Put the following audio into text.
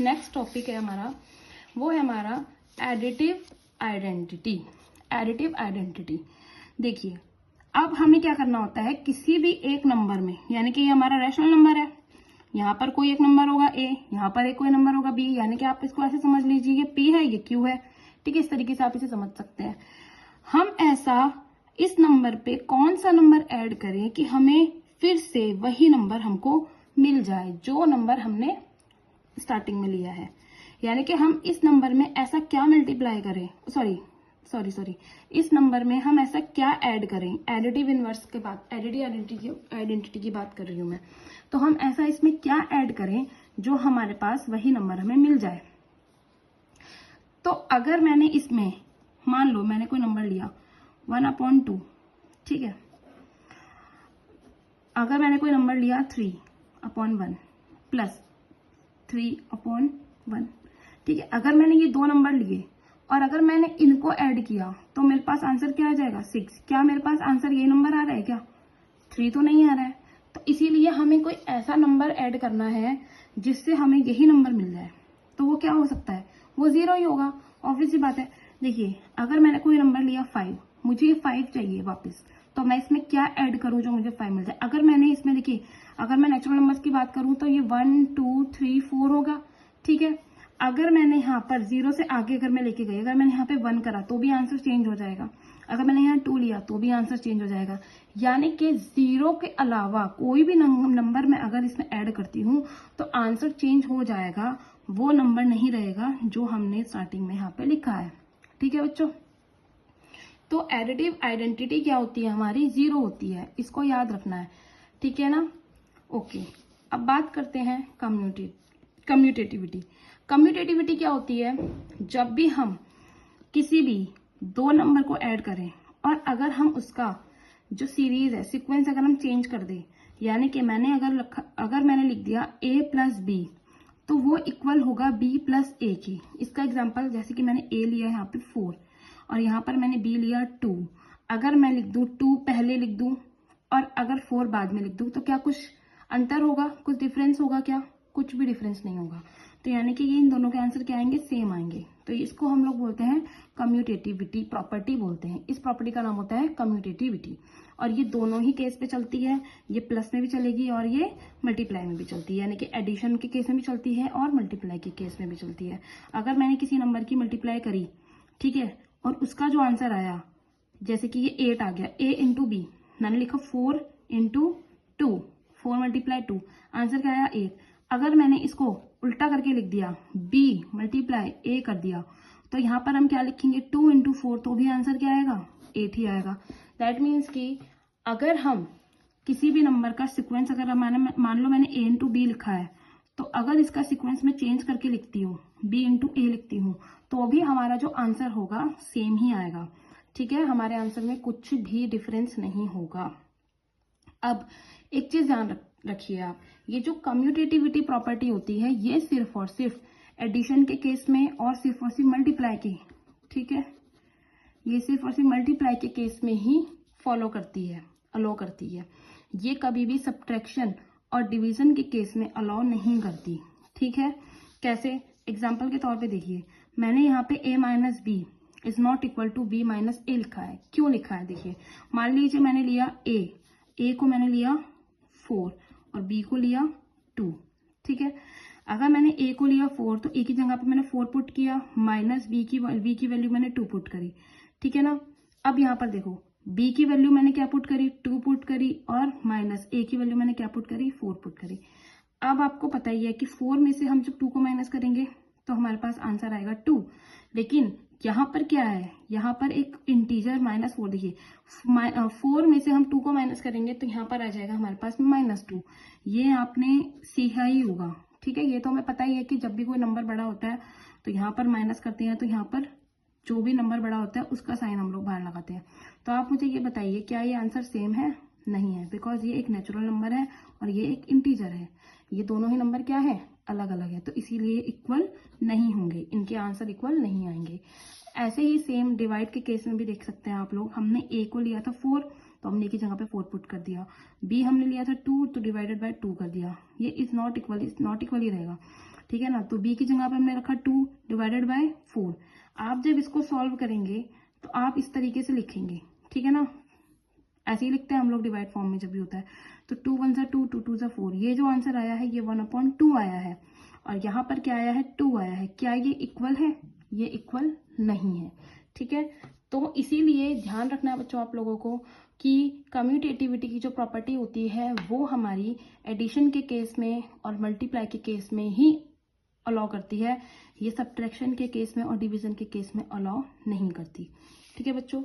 Next topic है हमारा, वो है हमारा एडिटिव आइडेंटिटी। एडिटिव आइडेंटिटी देखिए, अब हमें क्या करना होता है, किसी भी एक नंबर में, यानी कि ये हमारा रैशनल नंबर है, यहाँ पर कोई एक नंबर होगा a, यहाँ पर एक कोई नंबर होगा b, यानी कि आप इसको ऐसे समझ लीजिए ये p है, ये q है। ठीक है, इस तरीके से आप इसे समझ सकते हैं। हम ऐसा इस नंबर पे कौन सा नंबर ऐड करें कि हमें फिर से वही नंबर हमको मिल जाए जो नंबर हमने स्टार्टिंग में लिया है। यानी कि हम इस नंबर में ऐसा क्या मल्टीप्लाई करें, सॉरी, इस नंबर में हम ऐसा क्या ऐड करें, एडिटिव इनवर्स के बाद एडिटिव आइडेंटिटी की बात कर रही हूं मैं। तो हम ऐसा इसमें क्या ऐड करें जो हमारे पास वही नंबर हमें मिल जाए। तो अगर मैंने इसमें, मान लो मैंने कोई नंबर लिया 1/2, ठीक है, अगर मैंने कोई नंबर लिया 3/1 प्लस 3/1, ठीक है, अगर मैंने ये दो नंबर लिए और अगर मैंने इनको ऐड किया तो मेरे पास आंसर क्या आ जाएगा, 6। क्या मेरे पास आंसर ये नंबर आ रहा है क्या, 3 तो नहीं आ रहा है। तो इसीलिए हमें कोई ऐसा नंबर ऐड करना है जिससे हमें यही नंबर मिल जाए। तो वो क्या हो सकता है, वो 0 ही होगा, ऑब्वियस सी बात है। देखिए, अगर मैंने कोई नंबर लिया 5, मुझे ये 5 चाहिए वापस, तो मैं इसमें क्या ऐड करूं जो मुझे 5 मिल जाए। अगर मैंने इसमें, देखिए, अगर मैं नेचुरल नंबर्स की बात करूं तो ये 1 2 3 4 होगा। ठीक है, अगर मैंने यहाँ पर 0 से आगे अगर मैं लेके गई, अगर मैंने यहाँ पे 1 करा तो भी आंसर चेंज हो जाएगा, अगर मैंने यहाँ 2 लिया तो भी आंसर चेंज हो जाएगा। यानी कि 0 के अलावा कोई भी नंबर मैं अगर इसमें ऐड करती हूँ तो आंसर चेंज हो जाएगा, वो नंबर नहीं रहेगा जो हमने स्टार्टिंग में यहाँ पे लिखा है। ठीक है बच्चों, तो एडिटिव आइडेंटिटी क्या होती है हमारी, 0 होती है, इसको याद रखना है। ठीक है ना, ओके। अब बात करते हैं कम्यूटेटिविटी। कम्यूटेटिविटी क्या होती है, जब भी हम किसी भी दो नंबर को ऐड करें और अगर हम उसका जो सीरीज है, सीक्वेंस अगर हम चेंज कर दें, यानी कि मैंने अगर मैंने लिख दिया a प्लस बी, तो वो इक्वल होगा b प्लस ए की। इसका एग्जांपल, जैसे कि मैंने a लिया यहाँ पे 4 और यहाँ पर मैंने b लिया 2, अगर मैं लिख दूं 2 पहले लिख दूं और अगर 4 बाद में लिख दूं तो क्या कुछ अंतर होगा, कुछ डिफरेंस होगा क्या, कुछ भी डिफरेंस नहीं होगा। तो यानी कि ये इन दोनों के आंसर क्या आएंगे, सेम आएंगे। तो इसको हम लोग बोलते हैं कम्यूटेटिविटी प्रॉपर्टी बोलते हैं। इस प्रॉपर्टी का नाम होता है कम्यूटेटिविटी, और ये दोनों ही केस पे चलती है, ये प्लस में भी चलेगी और ये मल्टीप्लाई में भी चलती है, यानी कि एडिशन के केस में भी चलती है और मल्टीप्लाई के केस में भी चलती है। अगर मैंने किसी नंबर की मल्टीप्लाई करी, ठीक है, और उसका जो आंसर आया, जैसे कि ये 8 आ गया, a इंटू बी, मैंने लिखा 4 इंटू 2, 4 मल्टीप्लाई 2, आंसर क्या आया 8। अगर मैंने इसको उल्टा करके लिख दिया, b मल्टीप्लाई a कर दिया, तो यहाँ पर हम क्या लिखेंगे, 2 इंटू 4, तो भी आंसर क्या आएगा, 8 ही आएगा। दैट मीन्स कि अगर हम किसी भी नंबर का सिक्वेंस, अगर मान लो मैंने a इंटू बी लिखा है, तो अगर इसका सिक्वेंस में चेंज करके लिखती हूँ, b इंटू ए लिखती हूँ, तो भी हमारा जो आंसर होगा सेम ही आएगा। ठीक है, हमारे आंसर में कुछ भी डिफरेंस नहीं होगा। अब एक चीज ध्यान रखिए आप, ये जो कम्यूटेटिविटी प्रॉपर्टी होती है ये सिर्फ और सिर्फ एडिशन के केस में और सिर्फ मल्टीप्लाई के, ठीक है, ये सिर्फ और सिर्फ मल्टीप्लाई के केस में ही फॉलो करती है, अलाउ करती है। ये कभी भी सब्ट्रैक्शन और डिवीजन के केस में अलाउ नहीं करती। ठीक है, कैसे, एग्जाम्पल के तौर पे देखिए, मैंने यहाँ पे a minus B is not equal to b minus A लिखा है। क्यों लिखा है, देखिए, मान लीजिए मैंने लिया a को मैंने लिया 4 और b को लिया 2, ठीक है। अगर मैंने a को लिया 4 तो a की जगह पे मैंने 4 पुट किया, माइनस b की वैल्यू मैंने 2 पुट करी, ठीक है ना। अब यहाँ पर देखो, b की वैल्यू मैंने क्या पुट करी, 2 पुट करी, और माइनस a की वैल्यू मैंने क्या पुट करी, 4 पुट करी। अब आपको पता ही है कि 4 में से हम जब 2 को माइनस करेंगे तो हमारे पास आंसर आएगा 2, लेकिन यहाँ पर क्या है, यहाँ पर एक इंटीजर -4, देखिए 4 में से हम 2 को माइनस करेंगे तो यहाँ पर आ जाएगा हमारे पास -2। ये आपने सीखा ही होगा, ठीक है, ये तो हमें पता ही है कि जब भी कोई नंबर बड़ा होता है तो यहाँ पर माइनस करते हैं, तो यहाँ पर जो भी नंबर बड़ा होता है उसका साइन हम लोग बाहर लगाते हैं। तो आप मुझे ये बताइए, क्या ये आंसर सेम है, नहीं है, बिकॉज ये एक नेचुरल नंबर है और ये एक इंटीजर है, ये दोनों ही नंबर क्या है, अलग अलग है, तो इसीलिए इक्वल नहीं होंगे, इनके आंसर इक्वल नहीं आएंगे। ऐसे ही सेम डिवाइड के केस में भी देख सकते हैं आप लोग, हमने a को लिया था 4 तो हमने की जगह पे 4 पुट कर दिया, b हमने लिया था 2 तो डिवाइडेड बाय 2 कर दिया, ये इज नॉट इक्वल ही रहेगा। ठीक है ना। तो b की जगह पर हमने रखा 2 डिवाइडेड बाय 4। आप जब इसको सॉल्व करेंगे तो आप इस तरीके से लिखेंगे, ठीक है ना, ऐसे ही लिखते हैं हम लोग डिवाइड फॉर्म में जब भी होता है। तो 2 1 सा 2, 2 2 सा 4, ये जो आंसर आया है ये 1/2 आया है, और यहाँ पर क्या आया है 2 आया है। क्या ये इक्वल है? ये इक्वल नहीं है, ठीक है। तो इसीलिए ध्यान रखना है बच्चों आप लोगों को कि कम्यूटेटिविटी की जो प्रॉपर्टी होती है वो हमारी एडिशन के केस में और मल्टीप्लाई के केस में ही अलाउ करती है, ये सब्ट्रैक्शन के केस में और डिवीजन के केस में अलाउ नहीं करती, ठीक है बच्चों।